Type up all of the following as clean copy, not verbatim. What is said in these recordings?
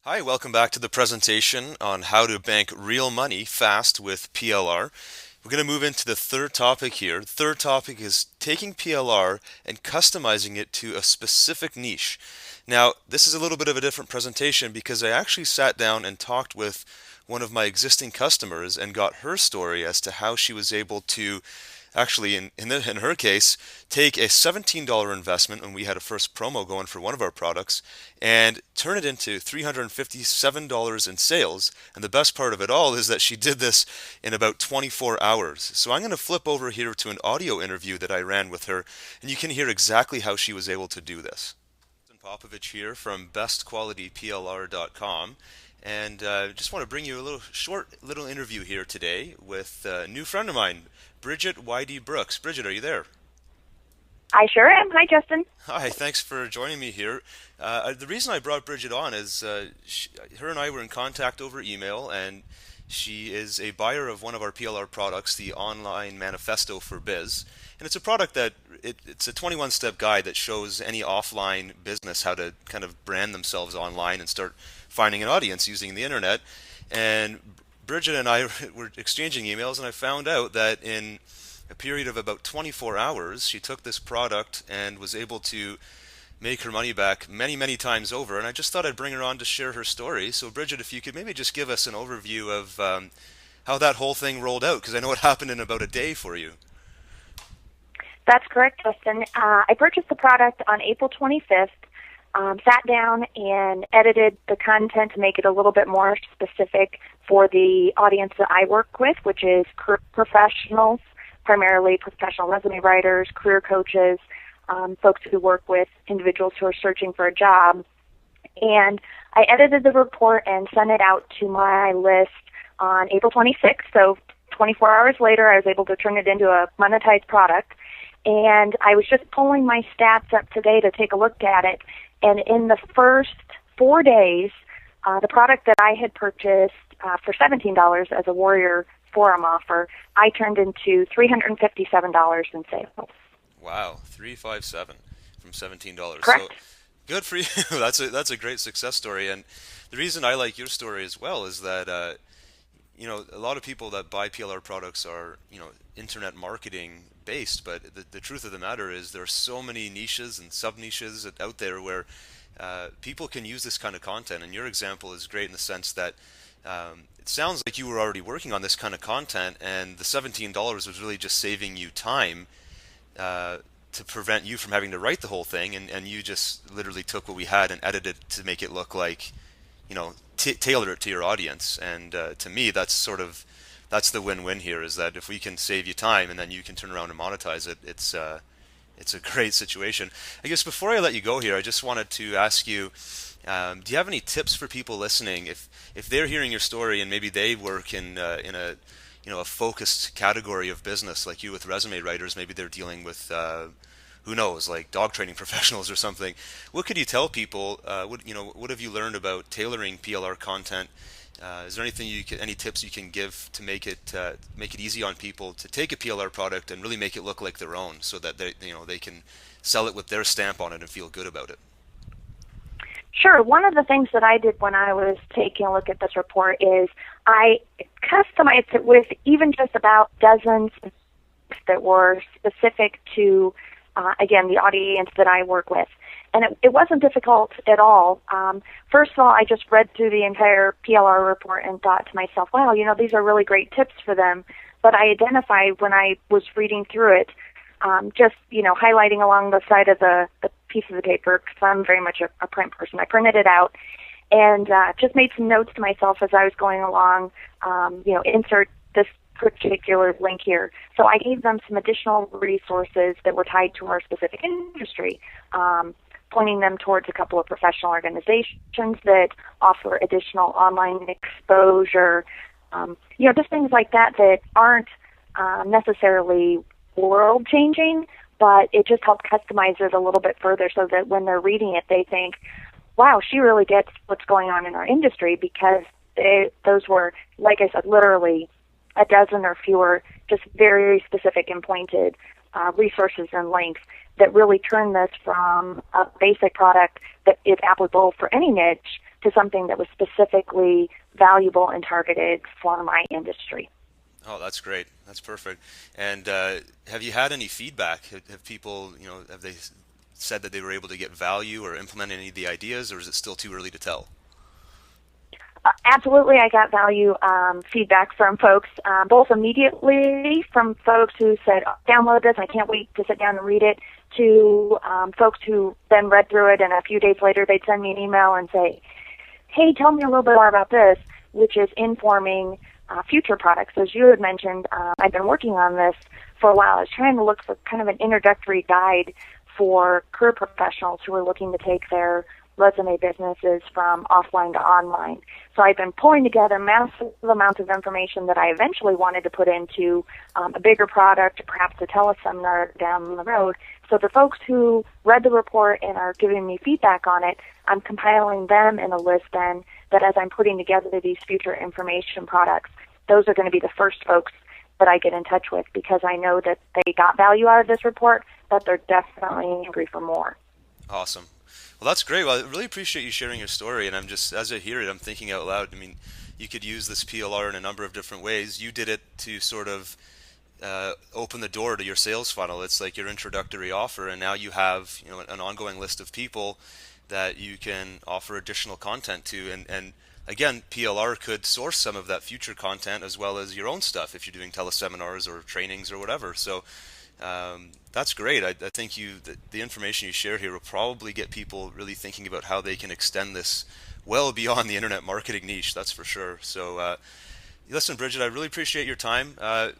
Hi, welcome back to the presentation on how to bank real money fast with PLR. We're going to move into the third topic here. The third topic is taking PLR and customizing it to a specific niche. Now, this is a little bit of a different presentation because I actually sat down and talked with one of my existing customers and got her story as to how she was able to actually, in her case, take a $17 investment when we had a first promo going for one of our products and turn it into $357 in sales. And the best part of it all is that she did this in about 24 hours. So I'm going to flip over here to an audio interview that I ran with her, and you can hear exactly how she was able to do this. Popovich here from bestqualityplr.com, and just want to bring you a little interview here today with a new friend of mine, Bridget Y.D. Brooks. Bridget, are you there? I sure am. Hi, Justin. Hi, thanks for joining me here. The reason I brought Bridget on is her and I were in contact over email, and she is a buyer of one of our PLR products, the Online Manifesto for Biz. And it's a product that it's a 21-step guide that shows any offline business how to kind of brand themselves online and start finding an audience using the internet. And Bridget and I were exchanging emails, and I found out that in a period of about 24 hours, she took this product and was able to make her money back many, many times over. And I just thought I'd bring her on to share her story. So, Bridget, if you could maybe just give us an overview of how that whole thing rolled out, because I know it happened in about a day for you. That's correct, Justin. I purchased the product on April 25th, sat down and edited the content to make it a little bit more specific for the audience that I work with, which is professionals, primarily professional resume writers, career coaches, folks who work with individuals who are searching for a job. And I edited the report and sent it out to my list on April 26th. So 24 hours later, I was able to turn it into a monetized product. And I was just pulling my stats up today to take a look at it. And in the first 4 days, the product that I had purchased for $17 as a Warrior Forum offer, I turned into $357 in sales. Wow, 357 from $17. Correct. So good for you. That's a great success story. And the reason I like your story as well is that a lot of people that buy PLR products are, internet marketing based, but the truth of the matter is there are so many niches and sub niches out there where people can use this kind of content. And your example is great in the sense that it sounds like you were already working on this kind of content, and the $17 was really just saving you time to prevent you from having to write the whole thing, and you just literally took what we had and edited it to make it look like, tailor it to your audience. And to me, that's the win-win here, is that if we can save you time and then you can turn around and monetize it, it's a great situation. I guess before I let you go here, I just wanted to ask you, do you have any tips for people listening if they're hearing your story and maybe they work in a focused category of business like you with resume writers? Maybe they're dealing with who knows, like dog training professionals or something. What could you tell people? What have you learned about tailoring PLR content? Is there any tips you can give to make it easy on people to take a PLR product and really make it look like their own, so that they can sell it with their stamp on it and feel good about it? Sure. One of the things that I did when I was taking a look at this report is I customized it with even just about dozens that were specific to, again, the audience that I work with. And it wasn't difficult at all. First of all, I just read through the entire PLR report and thought to myself, wow, these are really great tips for them. But I identified when I was reading through it, just, highlighting along the side of the piece of the paper, because I'm very much a print person. I printed it out and just made some notes to myself as I was going along, insert this particular link here. So I gave them some additional resources that were tied to our specific industry, pointing them towards a couple of professional organizations that offer additional online exposure, just things like that aren't necessarily world-changing, but it just helped customize it a little bit further so that when they're reading it, they think, wow, she really gets what's going on in our industry, because those were, like I said, literally a dozen or fewer, just very specific and pointed resources and links that really turn this from a basic product that is applicable for any niche to something that was specifically valuable and targeted for my industry. Oh, that's great. That's perfect. And have you had any feedback? Have people, have they said that they were able to get value or implement any of the ideas, or is it still too early to tell? Absolutely, I got value feedback from folks, both immediately from folks who said, "Oh, download this, I can't wait to sit down and read it," to folks who then read through it, and a few days later they'd send me an email and say, "Hey, tell me a little bit more about this," which is informing future products. As you had mentioned, I've been working on this for a while. I was trying to look for kind of an introductory guide for career professionals who are looking to take their resume businesses from offline to online. So I've been pulling together massive amounts of information that I eventually wanted to put into a bigger product, perhaps a teleseminar down the road. So the folks who read the report and are giving me feedback on it, I'm compiling them in a list then that as I'm putting together these future information products, those are going to be the first folks that I get in touch with because I know that they got value out of this report, but they're definitely hungry for more. Awesome. Well, that's great. Well, I really appreciate you sharing your story. And I'm just, as I hear it, I'm thinking out loud. I mean, you could use this PLR in a number of different ways. You did it to sort of open the door to your sales funnel. It's like your introductory offer, and now you have, an ongoing list of people that you can offer additional content to. And again, PLR could source some of that future content as well as your own stuff if you're doing teleseminars or trainings or whatever. So that's great. I think the information you share here will probably get people really thinking about how they can extend this well beyond the internet marketing niche. That's for sure. So, listen, Bridget, I really appreciate your time.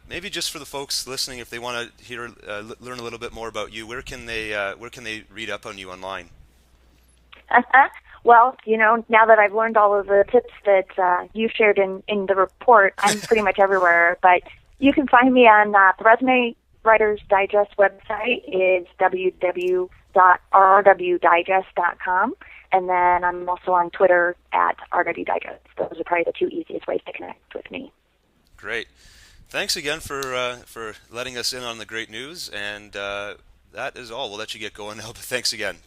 Maybe just for the folks listening, if they want to learn a little bit more about you, where can they read up on you online? Well, now that I've learned all of the tips that you shared in the report, I'm pretty much everywhere. But you can find me on the Resume Writers Digest website is www.rwdigest.com, and then I'm also on Twitter at rwdigest. Those are probably the two easiest ways to connect with me. Great. Thanks again for letting us in on the great news, and that is all. We'll let you get going now, but thanks again.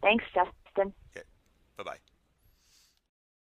Thanks, Justin. Okay. Bye-bye.